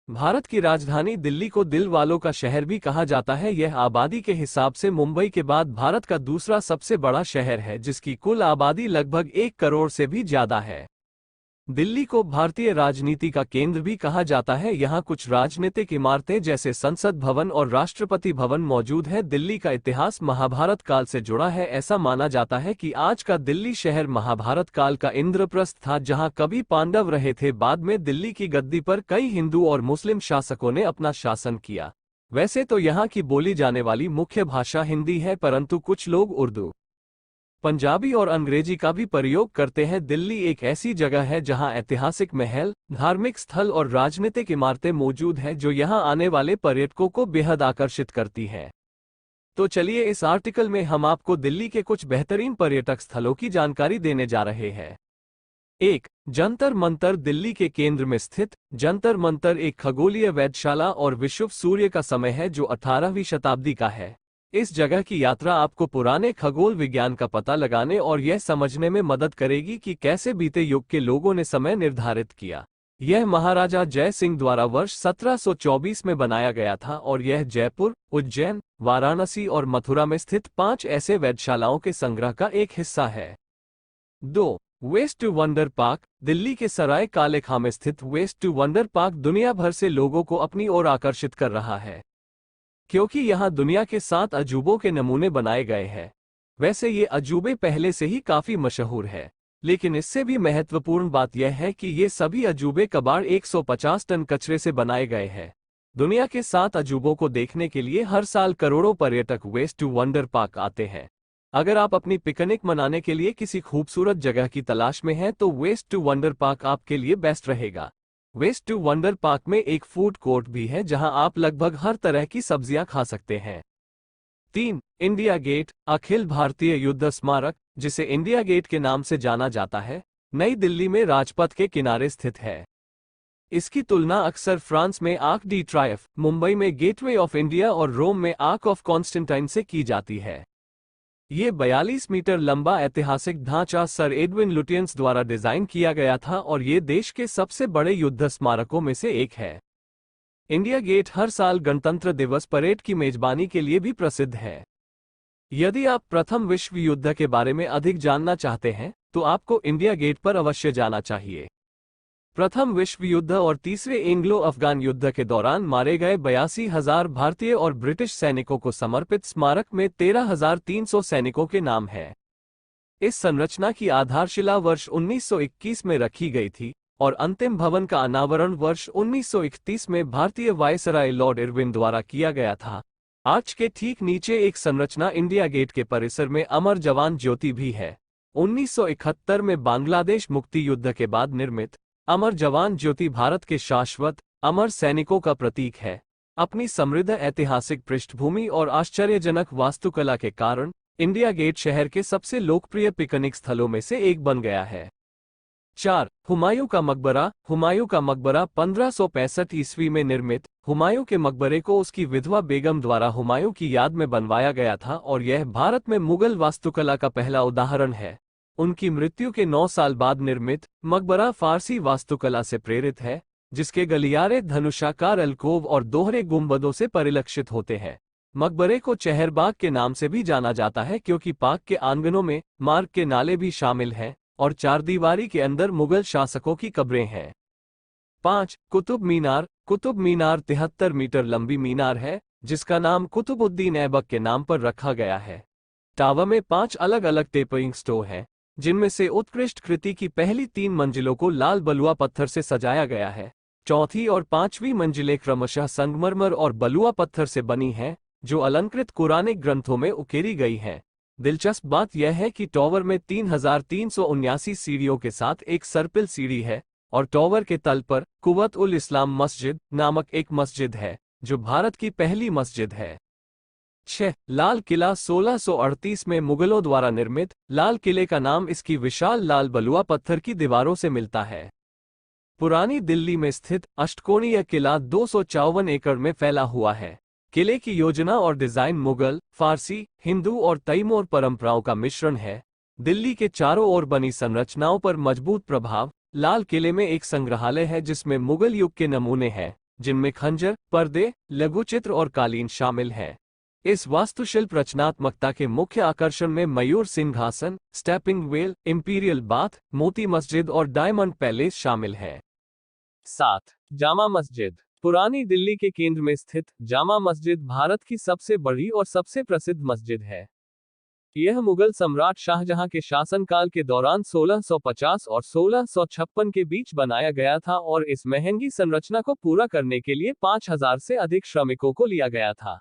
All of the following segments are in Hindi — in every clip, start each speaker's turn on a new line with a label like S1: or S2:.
S1: भारत की राजधानी दिल्ली को दिल वालों का शहर भी कहा जाता है। यह आबादी के हिसाब से मुंबई के बाद भारत का दूसरा सबसे बड़ा शहर है, जिसकी कुल आबादी लगभग 1 करोड़ से भी ज्यादा है। दिल्ली को भारतीय राजनीति का केंद्र भी कहा जाता है। यहाँ कुछ राजनीतिक इमारतें जैसे संसद भवन और राष्ट्रपति भवन मौजूद है। दिल्ली का इतिहास महाभारत काल से जुड़ा है। ऐसा माना जाता है कि आज का दिल्ली शहर महाभारत काल का इंद्रप्रस्थ था, जहाँ कभी पांडव रहे थे। बाद में दिल्ली की गद्दी पर कई हिंदू और मुस्लिम शासकों ने अपना शासन किया। वैसे तो यहाँ की बोली जाने वाली मुख्य भाषा हिंदी है, परंतु कुछ लोग उर्दू, पंजाबी और अंग्रेजी का भी प्रयोग करते हैं। दिल्ली एक ऐसी जगह है जहां ऐतिहासिक महल, धार्मिक स्थल और राजनीतिक इमारतें मौजूद हैं, जो यहां आने वाले पर्यटकों को बेहद आकर्षित करती हैं। तो चलिए, इस आर्टिकल में हम आपको दिल्ली के कुछ बेहतरीन पर्यटक स्थलों की जानकारी देने जा रहे हैं। 1. जंतर मंतर। दिल्ली के केंद्र में स्थित जंतर मंतर एक खगोलीय वेधशाला और विषुव सूर्य का समय है, जो 18वीं शताब्दी का है। इस जगह की यात्रा आपको पुराने खगोल विज्ञान का पता लगाने और यह समझने में मदद करेगी कि कैसे बीते युग के लोगों ने समय निर्धारित किया। यह महाराजा जय सिंह द्वारा वर्ष 1724 में बनाया गया था और यह जयपुर, उज्जैन, वाराणसी और मथुरा में स्थित 5 ऐसे वेधशालाओं के संग्रह का एक हिस्सा है। 2. Waste to wonder park. Delhi के सराय काले खां में स्थित वेस्ट टू वंडर पार्क दुनिया भर से लोगों को अपनी ओर आकर्षित कर रहा है, क्योंकि यहाँ दुनिया के 7 अजूबों के नमूने बनाए गए हैं। वैसे ये अजूबे पहले से ही काफी मशहूर है, लेकिन इससे भी महत्वपूर्ण बात यह है कि ये सभी अजूबे कबाड़ 150 टन कचरे से बनाए गए हैं। दुनिया के 7 अजूबों को देखने के लिए हर साल करोड़ों पर्यटक वेस्ट टू वंडर पार्क आते हैं। अगर आप अपनी पिकनिक मनाने के लिए किसी खूबसूरत जगह की तलाश में हैं, तो वेस्ट टू वंडर पार्क आपके लिए बेस्ट रहेगा। वेस्ट टू वंडर पार्क में एक फूड कोर्ट भी है, जहां आप लगभग हर तरह की सब्जियां खा सकते हैं। 3. India gate. अखिल भारतीय युद्ध स्मारक, जिसे इंडिया गेट के नाम से जाना जाता है, नई दिल्ली में राजपथ के किनारे स्थित है। इसकी तुलना अक्सर फ्रांस में आर्क डी ट्रायफ, मुंबई में गेटवे ऑफ इंडिया और रोम में आर्क ऑफ कॉन्स्टेंटाइन से की जाती है। ये 42 मीटर लंबा ऐतिहासिक ढांचा सर एडविन लुटियंस द्वारा डिजाइन किया गया था और ये देश के सबसे बड़े युद्ध स्मारकों में से एक है। इंडिया गेट हर साल गणतंत्र दिवस परेड की मेजबानी के लिए भी प्रसिद्ध है। यदि आप प्रथम विश्व युद्ध के बारे में अधिक जानना चाहते हैं, तो आपको इंडिया गेट पर अवश्य जाना चाहिए। प्रथम विश्व युद्ध और तीसरे एंग्लो अफगान युद्ध के दौरान मारे गए 82,000 भारतीय और ब्रिटिश सैनिकों को समर्पित स्मारक में 13,300 सैनिकों के नाम है। इस संरचना की आधारशिला वर्ष 1921 में रखी गई थी और अंतिम भवन का अनावरण वर्ष 1931 में भारतीय वायसराय लॉर्ड इरविन द्वारा किया गया था। आर्च के ठीक नीचे एक संरचना इंडिया गेट के परिसर में अमर जवान ज्योति भी है। 1971 में बांग्लादेश मुक्ति युद्ध के बाद निर्मित अमर जवान ज्योति भारत के शाश्वत अमर सैनिकों का प्रतीक है। अपनी समृद्ध ऐतिहासिक पृष्ठभूमि और आश्चर्यजनक वास्तुकला के कारण इंडिया गेट शहर के सबसे लोकप्रिय पिकनिक स्थलों में से एक बन गया है। 4. हुमायूं का मकबरा। हुमायूं का मकबरा 1565 ईस्वी में निर्मित हुमायूं के मकबरे को उसकी विधवा बेगम द्वारा हुमायूं की याद में बनवाया गया था और यह भारत में मुगल वास्तुकला का पहला उदाहरण है। उनकी मृत्यु के 9 साल बाद निर्मित मकबरा फारसी वास्तुकला से प्रेरित है, जिसके गलियारे धनुषाकार अलकोव और दोहरे गुंबदों से परिलक्षित होते हैं। मकबरे को चेहरबाग के नाम से भी जाना जाता है, क्योंकि पार्क के आंगनों में मार्ग के नाले भी शामिल हैं और चारदीवारी के अंदर मुगल शासकों की कब्रें हैं। 5. कुतुब मीनार। कुतुब मीनार 73 मीटर लंबी मीनार है, जिसका नाम कुतुबुद्दीन ऐबक के नाम पर रखा गया है। टावर में 5 अलग अलग टेपरिंग स्टोर हैं, जिनमें से उत्कृष्ट कृति की पहली 3 मंजिलों को लाल बलुआ पत्थर से सजाया गया है। चौथी और 5वीं मंजिलें क्रमशः संगमरमर और बलुआ पत्थर से बनी हैं, जो अलंकृत कुरानिक ग्रंथों में उकेरी गई हैं। दिलचस्प बात यह है कि टॉवर में 3,379 सीढ़ियों के साथ एक सर्पिल सीढ़ी है और टॉवर के तल पर कुव्वत उल इस्लाम मस्जिद नामक एक मस्जिद है, जो भारत की पहली मस्जिद है। 6. लाल किला। 1638 में मुगलों द्वारा निर्मित लाल किले का नाम इसकी विशाल लाल बलुआ पत्थर की दीवारों से मिलता है। पुरानी दिल्ली में स्थित अष्टकोणीय किला 254 एकड़ में फैला हुआ है। किले की योजना और डिजाइन मुगल, फारसी, हिंदू और तैमूर परंपराओं का मिश्रण है। दिल्ली के चारों ओर बनी संरचनाओं पर मजबूत प्रभाव। लाल किले में एक संग्रहालय है जिसमें मुगल युग के नमूने हैं। जिनमें खंजर, पर्दे, लघु चित्र और कालीन शामिल हैं। इस वास्तुशिल्प रचनात्मकता के मुख्य आकर्षण में मयूर सिंहासन, stepping well, imperial bath, Moti Masjid और डायमंड पैलेस शामिल हैं। 7. जामा मस्जिद। पुरानी दिल्ली के केंद्र में स्थित जामा मस्जिद भारत की सबसे बड़ी और सबसे प्रसिद्ध मस्जिद है। यह मुगल सम्राट शाहजहां के शासनकाल के दौरान 1650 और 1656 के बीच बनाया गया था और इस महंगी संरचना को पूरा करने के लिए 5000 से अधिक श्रमिकों को लिया गया था।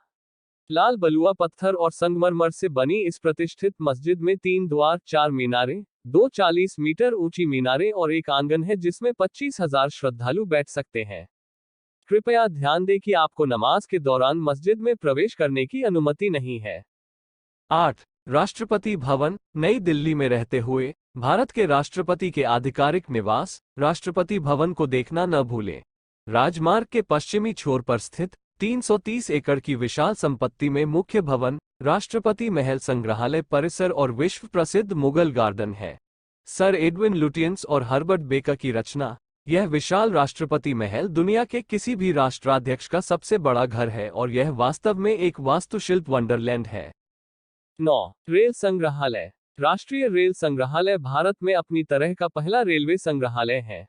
S1: लाल बलुआ पत्थर और संगमरमर से बनी इस प्रतिष्ठित मस्जिद में 3 द्वार, 4 मीनारें, 2 40 मीटर ऊंची मीनारें और एक आंगन है जिसमें 25,000 श्रद्धालु बैठ सकते हैं। कृपया ध्यान दें कि आपको नमाज के दौरान मस्जिद में प्रवेश करने की अनुमति नहीं है। 8. राष्ट्रपति भवन। नई दिल्ली में रहते हुए भारत के राष्ट्रपति के आधिकारिक निवास राष्ट्रपति भवन को देखना न भूलें। राजमार्ग के पश्चिमी छोर पर स्थित 330 एकड़ की विशाल संपत्ति में मुख्य भवन, राष्ट्रपति महल, संग्रहालय परिसर और विश्व प्रसिद्ध मुगल गार्डन है। सर एडविन लुटियंस और हर्बर्ट बेकर की रचना यह विशाल राष्ट्रपति महल दुनिया के किसी भी राष्ट्राध्यक्ष का सबसे बड़ा घर है और यह वास्तव में एक वास्तुशिल्प वंडरलैंड है। 9. रेल संग्रहालय। राष्ट्रीय रेल संग्रहालय भारत में अपनी तरह का पहला रेलवे संग्रहालय है।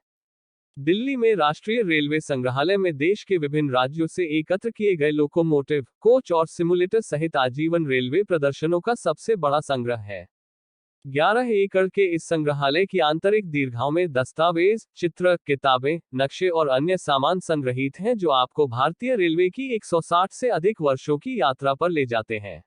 S1: दिल्ली में राष्ट्रीय रेलवे संग्रहालय में देश के विभिन्न राज्यों से एकत्र किए गए लोकोमोटिव, कोच और सिमुलेटर सहित आजीवन रेलवे प्रदर्शनों का सबसे बड़ा संग्रह है। 11 एकड़ के इस संग्रहालय की आंतरिक दीर्घाओं में दस्तावेज, चित्र, किताबें, नक्शे और अन्य सामान संग्रहीत हैं जो आपको भारतीय रेलवे की 160 से अधिक वर्षों की यात्रा पर ले जाते हैं।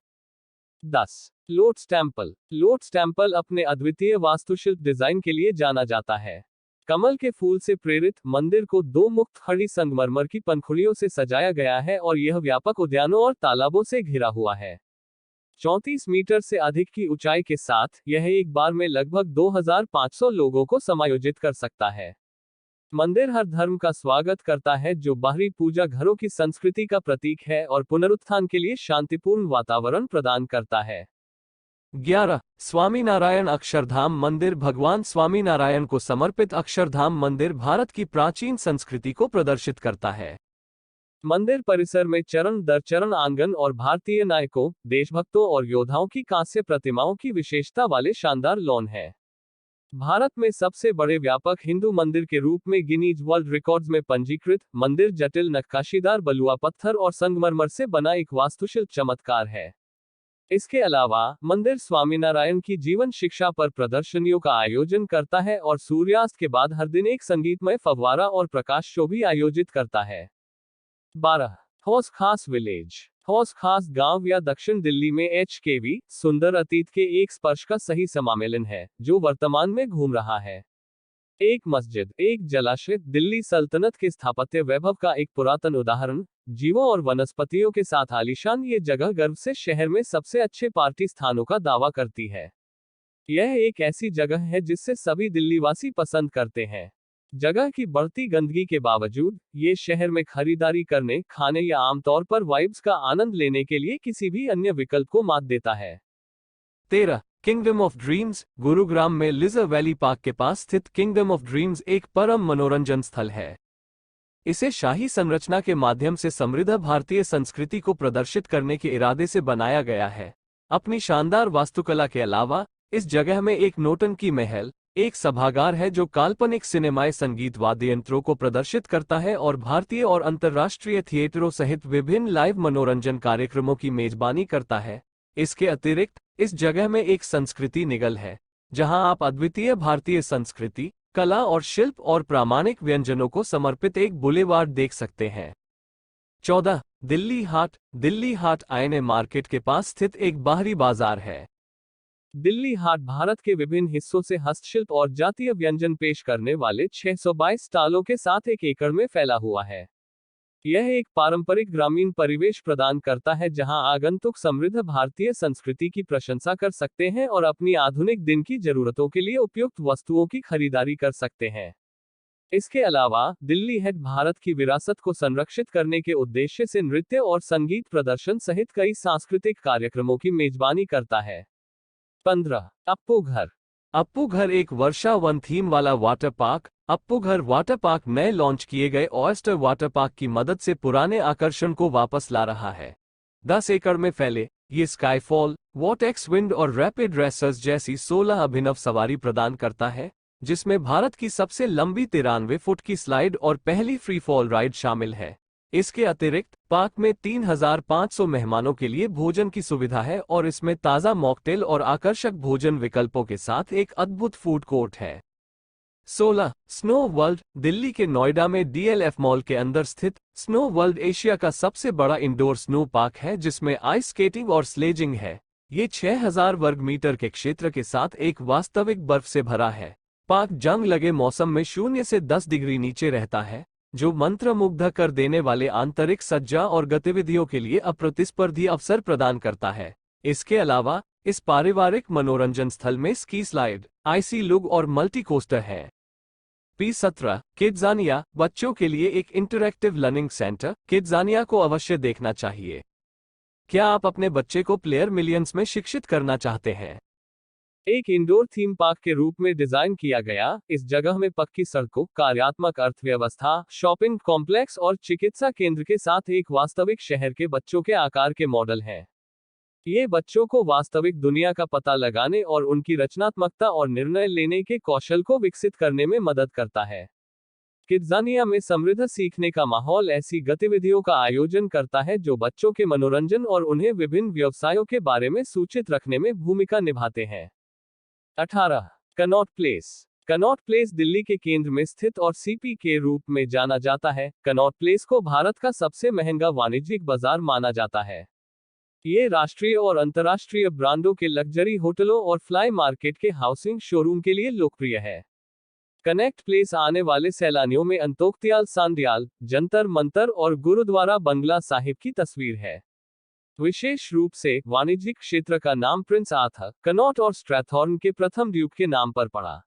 S1: 10. Lotus temple. लोटस टेम्पल अपने अद्वितीय वास्तुशिल्प डिजाइन के लिए जाना जाता है। कमल के फूल से प्रेरित मंदिर को 2 मुक्त खड़ी संगमरमर की पंखुड़ियों से सजाया गया है और यह व्यापक उद्यानों और तालाबों से घिरा हुआ है। 34 मीटर से अधिक की ऊंचाई के साथ यह एक बार में लगभग 2500 लोगों को समायोजित कर सकता है। मंदिर हर धर्म का स्वागत करता है, जो बाहरी पूजा घरों की संस्कृति का प्रतीक है और पुनरुत्थान के लिए शांतिपूर्ण वातावरण प्रदान करता है। 11. स्वामीनारायण अक्षरधाम मंदिर। भगवान स्वामीनारायण को समर्पित अक्षरधाम मंदिर भारत की प्राचीन संस्कृति को प्रदर्शित करता है। मंदिर परिसर में चरण दर चरण आंगन और भारतीय नायकों, देशभक्तों और योद्धाओं की कांस्य प्रतिमाओं की विशेषता वाले शानदार लॉन है। भारत में सबसे बड़े व्यापक हिंदू मंदिर के रूप में गिनीज वर्ल्ड रिकॉर्ड्स में पंजीकृत मंदिर जटिल नक्काशीदार बलुआ पत्थर और संगमरमर से बना एक वास्तुशिल्प चमत्कार है। इसके अलावा मंदिर स्वामीनारायण की जीवन शिक्षा पर प्रदर्शनियों का आयोजन करता है और सूर्यास्त के बाद हर दिन एक संगीतमय फव्वारा और प्रकाश शो भी आयोजित करता है। 12. हौस खास विलेज। हौस खास गांव या दक्षिण दिल्ली में HKV सुंदर अतीत के एक स्पर्श का सही समामेलन है, जो वर्तमान में घूम रहा है। एक मस्जिद, एक जलाशय, दिल्ली सल्तनत के स्थापत्य वैभव का एक पुरातन उदाहरण, जीवों और वनस्पतियों के साथ आलीशान ये जगह गर्व से शहर में सबसे अच्छे पार्टी स्थानों का दावा करती है। यह एक ऐसी जगह है जिससे सभी दिल्लीवासी पसंद करते हैं। जगह की बढ़ती गंदगी के बावजूद ये शहर में खरीदारी करने, खाने या आमतौर पर वाइब्स का आनंद लेने के लिए किसी भी अन्य विकल्प को मात देता है। 13. Kingdom of dreams. गुरुग्राम में लिजर वैली पार्क के पास स्थित किंगडम ऑफ ड्रीम्स एक परम मनोरंजन स्थल है। इसे शाही संरचना के माध्यम से समृद्ध भारतीय संस्कृति को प्रदर्शित करने के इरादे से बनाया गया है। अपनी शानदार वास्तुकला के अलावा इस जगह में एक नौटंकी महल, एक सभागार है जो काल्पनिक सिनेमाई संगीत वाद्य यंत्रों को प्रदर्शित करता है और भारतीय और अंतर्राष्ट्रीय थिएटरों सहित विभिन्न लाइव मनोरंजन कार्यक्रमों की मेजबानी करता है। इसके अतिरिक्त इस जगह में एक संस्कृति निगल है, जहां आप अद्वितीय भारतीय संस्कृति, कला और शिल्प और प्रामाणिक व्यंजनों को समर्पित एक बुलेवार्ड देख सकते हैं। 14. दिल्ली हाट। दिल्ली हाट आईएनए मार्केट के पास स्थित एक बाहरी बाजार है। दिल्ली हाट भारत के विभिन्न हिस्सों से हस्तशिल्प और जातीय व्यंजन पेश करने वाले 622 स्टॉलों के साथ एक एकड़ में फैला हुआ है। यह एक पारंपरिक ग्रामीण परिवेश प्रदान करता है जहां आगंतुक समृद्ध भारतीय संस्कृति की प्रशंसा कर सकते हैं और अपनी आधुनिक दिन की जरूरतों के लिए उपयुक्त वस्तुओं की खरीदारी कर सकते हैं। इसके अलावा दिल्ली हाट भारत की विरासत को संरक्षित करने के उद्देश्य से नृत्य और संगीत प्रदर्शन सहित कई सांस्कृतिक कार्यक्रमों की मेजबानी करता है। 15. अप्पू घर। अप्पू घर एक वर्षा वन थीम वाला वाटर पार्क। अप्पू घर वाटर पार्क नए लॉन्च किए गए ऑयस्टर वाटर पार्क की मदद से पुराने आकर्षण को वापस ला रहा है। 10 एकड़ में फैले ये स्काईफॉल, वॉटेक्स विंड और रैपिड रेसर्स जैसी 16 अभिनव सवारी प्रदान करता है, जिसमें भारत की सबसे लंबी 93 फुट की स्लाइड और पहली फ्री फॉल राइड शामिल है। इसके अतिरिक्त पार्क में 3500 मेहमानों के लिए भोजन की सुविधा है और इसमें ताज़ा मॉकटेल और आकर्षक भोजन विकल्पों के साथ एक अद्भुत फूड कोर्ट है। 16. Snow world. दिल्ली के नोएडा में DLF मॉल के अंदर स्थित स्नो वर्ल्ड एशिया का सबसे बड़ा इंडोर स्नो पार्क है, जिसमें आइस स्केटिंग और स्लेजिंग है। ये 6000 वर्ग मीटर के क्षेत्र के साथ एक वास्तविक बर्फ से भरा है। पार्क जंग लगे मौसम में 0 से 10 डिग्री नीचे रहता है, जो मंत्रमुग्ध कर देने वाले आंतरिक सज्जा और गतिविधियों के लिए अप्रतिस्पर्धी अवसर प्रदान करता है। इसके अलावा इस पारिवारिक मनोरंजन स्थल में स्की स्लाइड, आईसी लुग और मल्टी कोस्टर है। P17 किड्जानिया। बच्चों के लिए एक इंटरैक्टिव लर्निंग सेंटर। किड्जानिया को अवश्य देखना चाहिए। क्या आप अपने बच्चे को प्लेयर मिलियंस में शिक्षित करना चाहते हैं? एक इंडोर थीम पार्क के रूप में डिजाइन किया गया, इस जगह में पक्की सड़कों, कार्यात्मक अर्थव्यवस्था, शॉपिंग कॉम्प्लेक्स और चिकित्सा केंद्र के साथ एक वास्तविक शहर के बच्चों के आकार के मॉडल हैं। ये बच्चों को वास्तविक दुनिया का पता लगाने और उनकी रचनात्मकता और निर्णय लेने के कौशल को विकसित करने में मदद करता है। किड्जानिया में समृद्ध सीखने का माहौल ऐसी गतिविधियों का आयोजन करता है जो बच्चों के मनोरंजन और उन्हें विभिन्न व्यवसायों के बारे में सूचित रखने में भूमिका निभाते हैं। 18. Connaught place. Connaught place Delhi के केंद्र में स्थित और सीपी के रूप में जाना जाता है। कनॉट प्लेस को भारत का सबसे महंगा वाणिज्यिक बाजार माना जाता है। ये राष्ट्रीय और अंतर्राष्ट्रीय ब्रांडों के लग्जरी होटलों और फ्लाई मार्केट के हाउसिंग शोरूम के लिए लोकप्रिय है। कनेक्ट प्लेस आने वाले सैलानियों में अंतोख्तियाल सांडियाल, जंतर मंतर और गुरुद्वारा बंगला साहिब की तस्वीर है। विशेष रूप से वाणिज्यिक क्षेत्र का नाम प्रिंस आर्थर, कनॉट और स्ट्रैथॉर्न के प्रथम ड्यूक के नाम पर पड़ा।